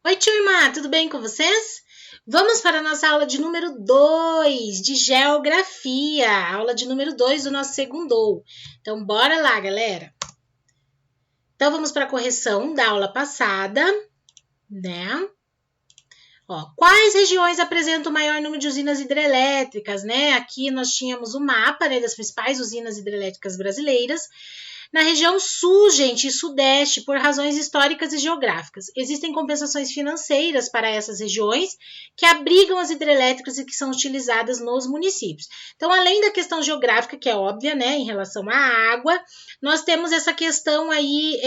Oi, turma, tudo bem com vocês? Vamos para a nossa aula de número 2 de Geografia, aula de número 2 do nosso segundo. Então, bora lá, galera. Então, vamos para a correção da aula passada, né? Ó, quais regiões apresentam o maior número de usinas hidrelétricas, né? Aqui nós tínhamos o mapa, né, das principais usinas hidrelétricas brasileiras. Na região sul, gente, e sudeste, por razões históricas e geográficas. Existem compensações financeiras para essas regiões que abrigam as hidrelétricas e que são utilizadas nos municípios. Então, além da questão geográfica, que é óbvia, né, em relação à água, nós temos essa questão aí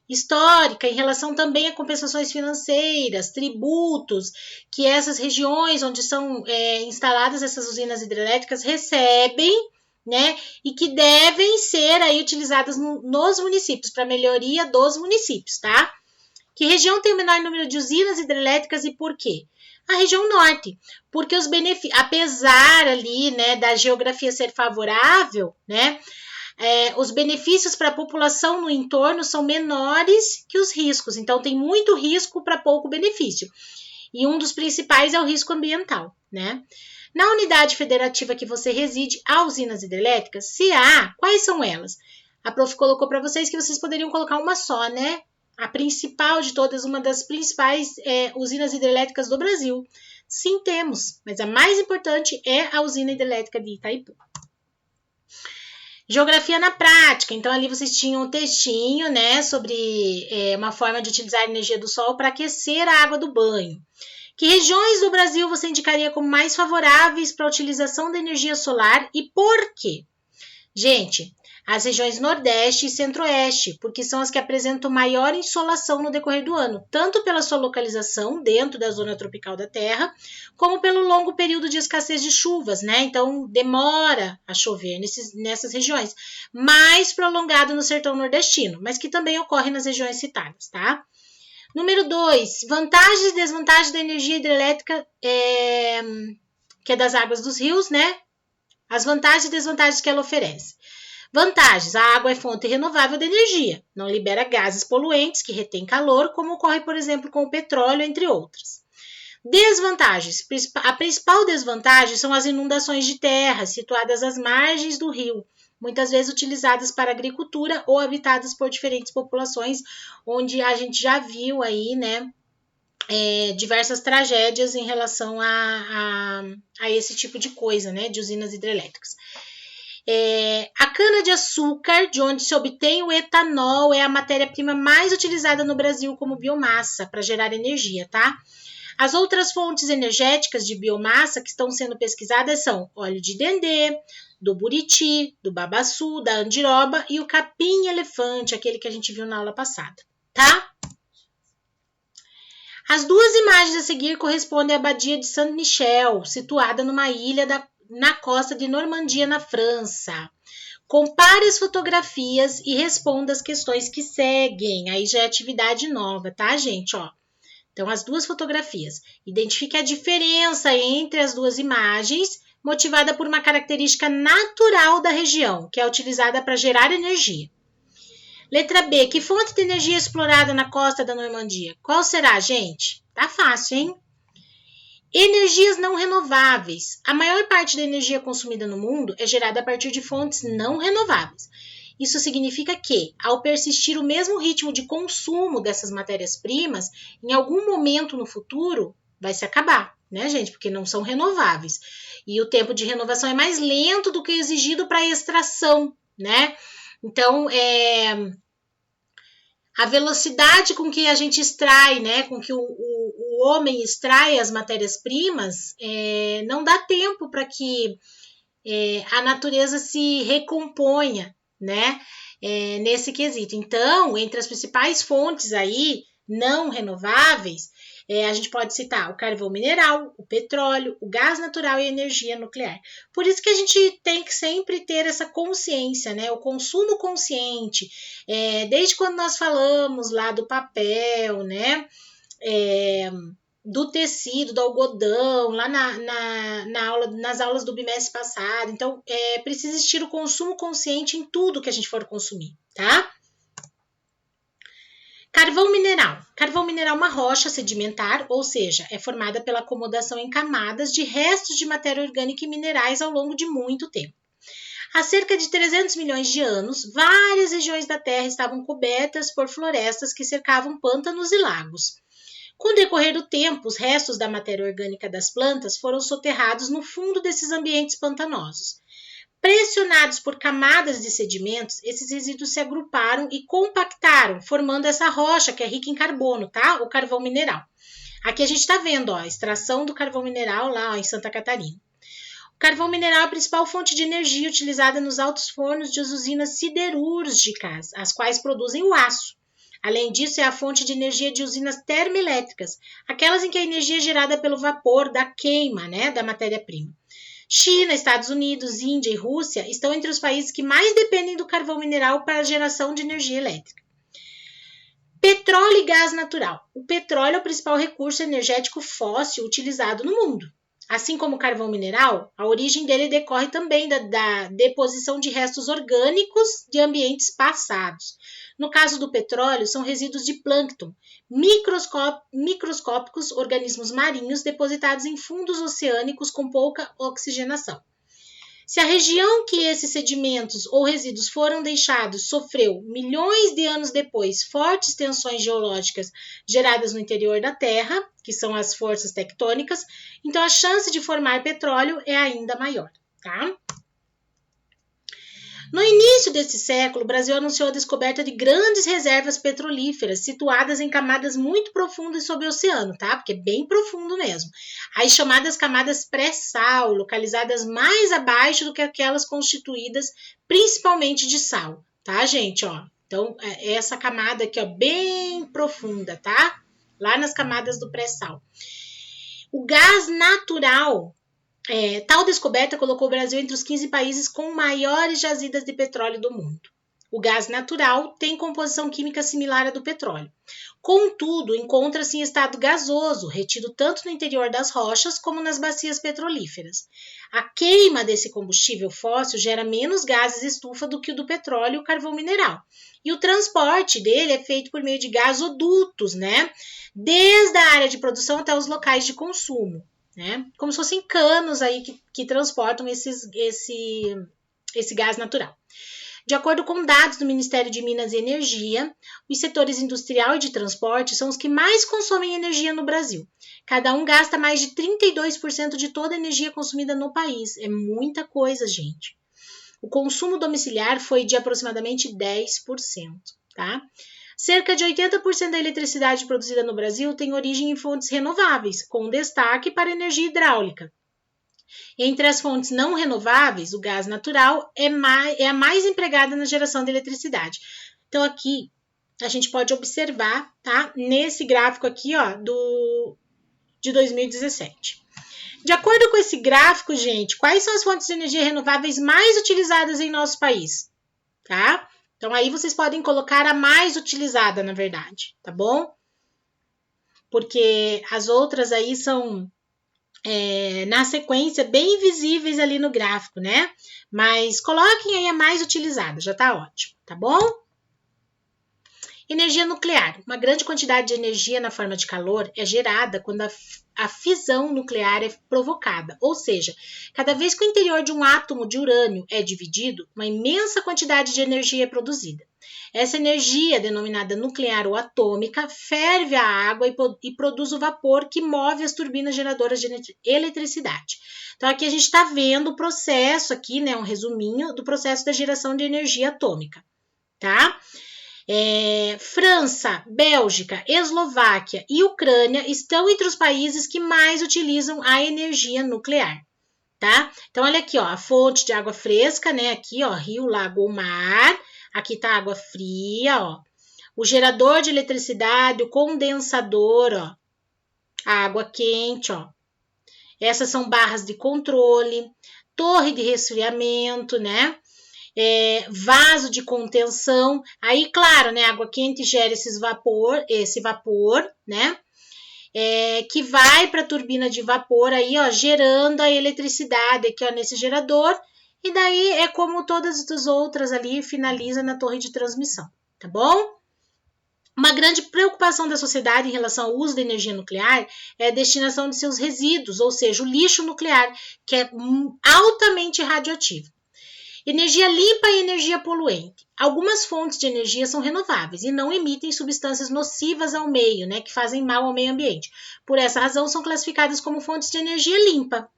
histórica em relação também a compensações financeiras, tributos, que essas regiões onde são instaladas essas usinas hidrelétricas recebem, né, e que devem ser aí utilizadas nos municípios, para melhoria dos municípios, tá? Que região tem o menor número de usinas hidrelétricas e por quê? A região norte, porque os benefícios, apesar ali, né, da geografia ser favorável, né, os benefícios para a população no entorno são menores que os riscos, então tem muito risco para pouco benefício. E um dos principais é o risco ambiental, né? Na unidade federativa que você reside, há usinas hidrelétricas? Se há, quais são elas? A prof colocou para vocês que vocês poderiam colocar uma só, né? A principal de todas, uma das principais usinas hidrelétricas do Brasil. Sim, temos, mas a mais importante é a usina hidrelétrica de Itaipu. Geografia na prática, então ali vocês tinham um textinho, né, sobre uma forma de utilizar a energia do sol para aquecer a água do banho. Que regiões do Brasil você indicaria como mais favoráveis para a utilização da energia solar e por quê? Gente, as regiões Nordeste e Centro-Oeste, porque são as que apresentam maior insolação no decorrer do ano, tanto pela sua localização dentro da zona tropical da Terra, como pelo longo período de escassez de chuvas, né? Então, demora a chover nessas regiões, mais prolongado no sertão nordestino, mas que também ocorre nas regiões citadas, tá? Número 2, vantagens e desvantagens da energia hidrelétrica, que é das águas dos rios, né? As vantagens e desvantagens que ela oferece. Vantagens: a água é fonte renovável de energia, não libera gases poluentes que retêm calor, como ocorre, por exemplo, com o petróleo, entre outras. Desvantagens: a principal desvantagem são as inundações de terras situadas às margens do rio, muitas vezes utilizadas para agricultura ou habitadas por diferentes populações, onde a gente já viu aí, né, diversas tragédias em relação a esse tipo de coisa, né, de usinas hidrelétricas. A cana-de-açúcar, de onde se obtém o etanol, é a matéria-prima mais utilizada no Brasil como biomassa para gerar energia, tá? As outras fontes energéticas de biomassa que estão sendo pesquisadas são óleo de dendê, do buriti, do babaçu, da andiroba e o capim-elefante, aquele que a gente viu na aula passada, tá? As duas imagens a seguir correspondem à Abadia de Saint-Michel, situada numa ilha na costa de Normandia, na França. Compare as fotografias e responda as questões que seguem. Aí já é atividade nova, tá, gente? Ó. Então, as duas fotografias. Identifique a diferença entre as duas imagens, motivada por uma característica natural da região, que é utilizada para gerar energia. Letra B. Que fonte de energia é explorada na costa da Normandia? Qual será, gente? Tá fácil, hein? Energias não renováveis. A maior parte da energia consumida no mundo é gerada a partir de fontes não renováveis. Isso significa que, ao persistir o mesmo ritmo de consumo dessas matérias-primas, em algum momento no futuro vai se acabar, né, gente? Porque não são renováveis. E o tempo de renovação é mais lento do que o exigido para a extração, né? Então, a velocidade com que a gente extrai, né, com que o homem extrai as matérias-primas, não dá tempo para que a natureza se recomponha, né, nesse quesito. Então, entre as principais fontes aí não renováveis, a gente pode citar o carvão mineral, o petróleo, o gás natural e a energia nuclear. Por isso que a gente tem que sempre ter essa consciência, né? O consumo consciente. Desde quando nós falamos lá do papel, né? Do tecido, do algodão, lá nas aulas do bimestre passado. Então, precisa existir o consumo consciente em tudo que a gente for consumir, tá? Carvão mineral. Carvão mineral é uma rocha sedimentar, ou seja, é formada pela acomodação em camadas de restos de matéria orgânica e minerais ao longo de muito tempo. Há cerca de 300 milhões de anos, várias regiões da Terra estavam cobertas por florestas que cercavam pântanos e lagos. Com o decorrer do tempo, os restos da matéria orgânica das plantas foram soterrados no fundo desses ambientes pantanosos. Pressionados por camadas de sedimentos, esses resíduos se agruparam e compactaram, formando essa rocha que é rica em carbono, tá? O carvão mineral. Aqui a gente está vendo, ó, a extração do carvão mineral lá, ó, em Santa Catarina. O carvão mineral é a principal fonte de energia utilizada nos altos fornos de usinas siderúrgicas, as quais produzem o aço. Além disso, é a fonte de energia de usinas termoelétricas, aquelas em que a energia é gerada pelo vapor da queima, né, da matéria-prima. China, Estados Unidos, Índia e Rússia estão entre os países que mais dependem do carvão mineral para a geração de energia elétrica. Petróleo e gás natural. O petróleo é o principal recurso energético fóssil utilizado no mundo. Assim como o carvão mineral, a origem dele decorre também da deposição de restos orgânicos de ambientes passados. No caso do petróleo, são resíduos de plâncton, microscópicos organismos marinhos depositados em fundos oceânicos com pouca oxigenação. Se a região que esses sedimentos ou resíduos foram deixados sofreu, milhões de anos depois, fortes tensões geológicas geradas no interior da Terra, que são as forças tectônicas, então a chance de formar petróleo é ainda maior, tá? No início desse século, o Brasil anunciou a descoberta de grandes reservas petrolíferas situadas em camadas muito profundas sob o oceano, tá? Porque é bem profundo mesmo. As chamadas camadas pré-sal, localizadas mais abaixo do que aquelas constituídas principalmente de sal, tá, gente? Ó, então, essa camada aqui, ó, bem profunda, tá? Lá nas camadas do pré-sal. O gás natural. Tal descoberta colocou o Brasil entre os 15 países com maiores jazidas de petróleo do mundo. O gás natural tem composição química similar à do petróleo. Contudo, encontra-se em estado gasoso, retido tanto no interior das rochas como nas bacias petrolíferas. A queima desse combustível fóssil gera menos gases estufa do que o do petróleo e o carvão mineral. E o transporte dele é feito por meio de gasodutos, né? Desde a área de produção até os locais de consumo. Né? Como se fossem canos aí que transportam esse gás natural. De acordo com dados do Ministério de Minas e Energia, os setores industrial e de transporte são os que mais consomem energia no Brasil. Cada um gasta mais de 32% de toda a energia consumida no país. É muita coisa, gente. O consumo domiciliar foi de aproximadamente 10%, tá? Cerca de 80% da eletricidade produzida no Brasil tem origem em fontes renováveis, com destaque para a energia hidráulica. Entre as fontes não renováveis, o gás natural é a mais empregada na geração de eletricidade. Então, aqui a gente pode observar, tá? Nesse gráfico aqui, ó, de 2017. De acordo com esse gráfico, gente, quais são as fontes de energia renováveis mais utilizadas em nosso país? Tá? Então, aí vocês podem colocar a mais utilizada, na verdade, tá bom? Porque as outras aí são, na sequência, bem visíveis ali no gráfico, né? Mas coloquem aí a mais utilizada, já tá ótimo, tá bom? Energia nuclear. Uma grande quantidade de energia na forma de calor é gerada quando a fissão nuclear é provocada, ou seja, cada vez que o interior de um átomo de urânio é dividido, uma imensa quantidade de energia é produzida. Essa energia, denominada nuclear ou atômica, ferve a água e produz o vapor que move as turbinas geradoras de eletricidade. Então, aqui a gente está vendo o processo, aqui, né, um resuminho do processo da geração de energia atômica, tá? França, Bélgica, Eslováquia e Ucrânia estão entre os países que mais utilizam a energia nuclear, tá? Então, olha aqui, ó, a fonte de água fresca, né? Aqui, ó, rio, lago ou mar. Aqui tá a água fria, ó. O gerador de eletricidade, o condensador, ó. A água quente, ó. Essas são barras de controle, torre de resfriamento, né? Vaso de contenção, aí claro, né, água quente gera esse vapor, né, que vai para a turbina de vapor aí, ó, gerando a eletricidade aqui, ó, nesse gerador, e daí é como todas as outras ali finaliza na torre de transmissão, tá bom? Uma grande preocupação da sociedade em relação ao uso da energia nuclear é a destinação de seus resíduos, ou seja, o lixo nuclear, que é altamente radioativo. Energia limpa e energia poluente. Algumas fontes de energia são renováveis e não emitem substâncias nocivas ao meio, né, que fazem mal ao meio ambiente. Por essa razão, são classificadas como fontes de energia limpa.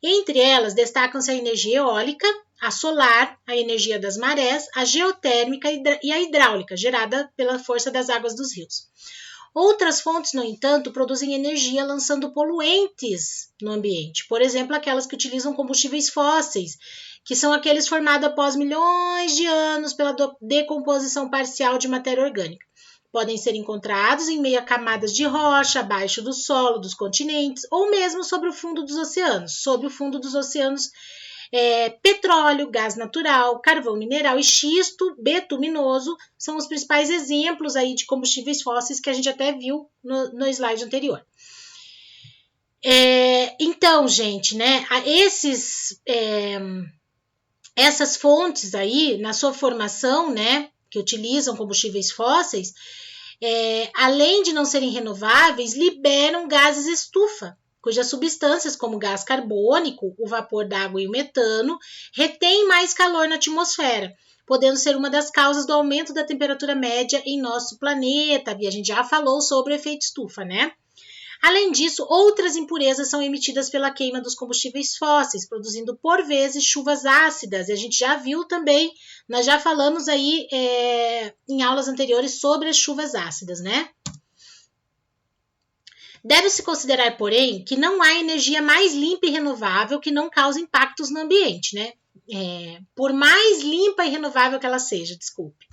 Entre elas, destacam-se a energia eólica, a solar, a energia das marés, a geotérmica e a hidráulica, gerada pela força das águas dos rios. Outras fontes, no entanto, produzem energia lançando poluentes no ambiente. Por exemplo, aquelas que utilizam combustíveis fósseis, que são aqueles formados após milhões de anos pela decomposição parcial de matéria orgânica. Podem ser encontrados em meio a camadas de rocha, abaixo do solo dos continentes, ou mesmo sobre o fundo dos oceanos. Sobre o fundo dos oceanos, petróleo, gás natural, carvão mineral e xisto bituminoso são os principais exemplos aí de combustíveis fósseis que a gente até viu no slide anterior. Então, gente, né, essas fontes aí, na sua formação, né, que utilizam combustíveis fósseis, além de não serem renováveis, liberam gases estufa, cujas substâncias, como o gás carbônico, o vapor d'água e o metano, retêm mais calor na atmosfera, podendo ser uma das causas do aumento da temperatura média em nosso planeta. E a gente já falou sobre o efeito estufa, né? Além disso, outras impurezas são emitidas pela queima dos combustíveis fósseis, produzindo por vezes chuvas ácidas. E a gente já viu também, nós já falamos aí em aulas anteriores sobre as chuvas ácidas, né? Deve-se considerar, porém, que não há energia mais limpa e renovável que não cause impactos no ambiente, né? Por mais limpa e renovável que ela seja, desculpe.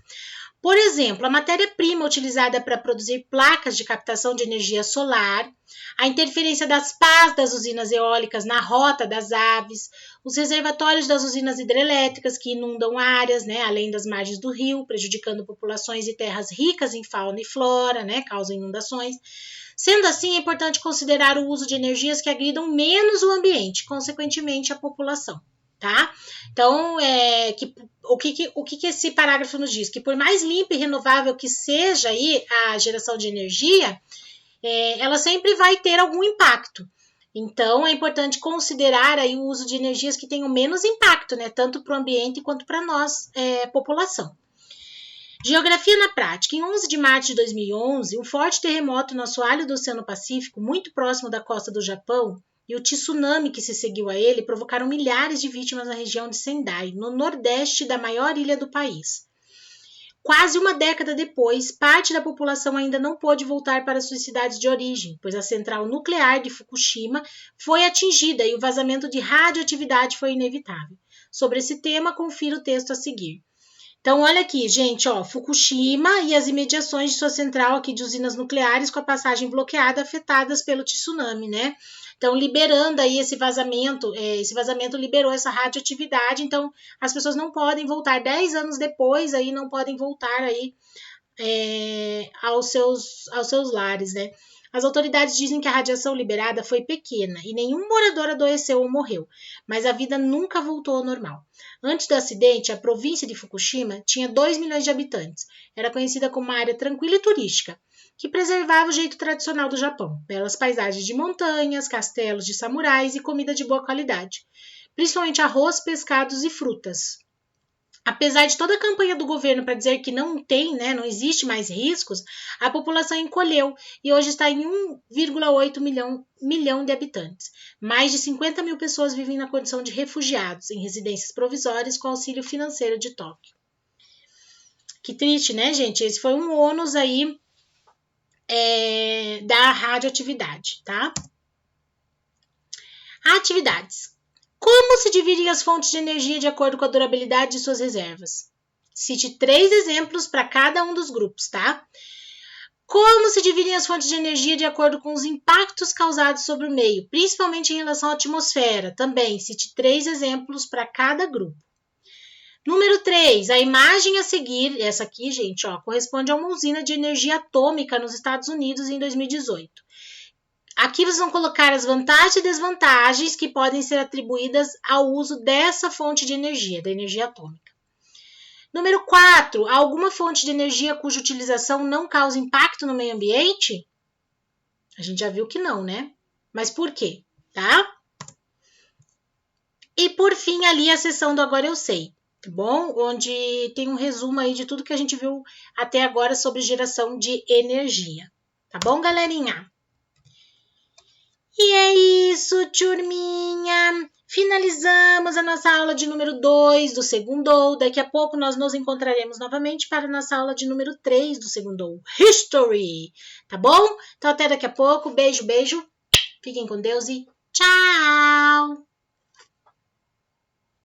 Por exemplo, a matéria-prima utilizada para produzir placas de captação de energia solar, a interferência das pás das usinas eólicas na rota das aves, os reservatórios das usinas hidrelétricas que inundam áreas, né, além das margens do rio, prejudicando populações e terras ricas em fauna e flora, né, causam inundações. Sendo assim, é importante considerar o uso de energias que agridam menos o ambiente, consequentemente a população. Tá? Então, o que esse parágrafo nos diz? Que por mais limpa e renovável que seja aí a geração de energia, ela sempre vai ter algum impacto. Então, é importante considerar aí o uso de energias que tenham menos impacto, né? Tanto para o ambiente quanto para nós, população. Geografia na prática. Em 11 de março de 2011, um forte terremoto no assoalho do Oceano Pacífico, muito próximo da costa do Japão, e o tsunami que se seguiu a ele provocaram milhares de vítimas na região de Sendai, no nordeste da maior ilha do país. Quase uma década depois, parte da população ainda não pôde voltar para suas cidades de origem, pois a central nuclear de Fukushima foi atingida e o vazamento de radioatividade foi inevitável. Sobre esse tema, confira o texto a seguir. Então, olha aqui, gente, Fukushima e as imediações de sua central aqui de usinas nucleares com a passagem bloqueada, afetadas pelo tsunami, né? Então, liberando aí esse vazamento liberou essa radioatividade, então as pessoas não podem voltar 10 anos depois, aí não podem voltar aí aos seus lares, né? As autoridades dizem que a radiação liberada foi pequena e nenhum morador adoeceu ou morreu, mas a vida nunca voltou ao normal. Antes do acidente, a província de Fukushima tinha 2 milhões de habitantes. Era conhecida como uma área tranquila e turística, que preservava o jeito tradicional do Japão, belas paisagens de montanhas, castelos de samurais e comida de boa qualidade, principalmente arroz, pescados e frutas. Apesar de toda a campanha do governo para dizer que não existe mais riscos, a população encolheu e hoje está em 1,8 milhão de habitantes. Mais de 50 mil pessoas vivem na condição de refugiados em residências provisórias com auxílio financeiro de Tóquio. Que triste, né, gente? Esse foi um ônus aí da radioatividade, tá? Atividades. Como se dividem as fontes de energia de acordo com a durabilidade de suas reservas? Cite 3 exemplos para cada um dos grupos, tá? Como se dividem as fontes de energia de acordo com os impactos causados sobre o meio, principalmente em relação à atmosfera? Também cite 3 exemplos para cada grupo. Número 3, a imagem a seguir, essa aqui, gente, corresponde a uma usina de energia atômica nos Estados Unidos em 2018. Aqui vocês vão colocar as vantagens e desvantagens que podem ser atribuídas ao uso dessa fonte de energia, da energia atômica. Número 4, alguma fonte de energia cuja utilização não causa impacto no meio ambiente? A gente já viu que não, né? Mas por quê? Tá? E por fim, ali a seção do Agora Eu Sei, tá bom? Onde tem um resumo aí de tudo que a gente viu até agora sobre geração de energia. Tá bom, galerinha? E é isso, turminha! Finalizamos a nossa aula de número 2 do Segundou. Daqui a pouco nós nos encontraremos novamente para a nossa aula de número 3 do Segundou, History. Tá bom? Então até daqui a pouco. Beijo, beijo. Fiquem com Deus e tchau!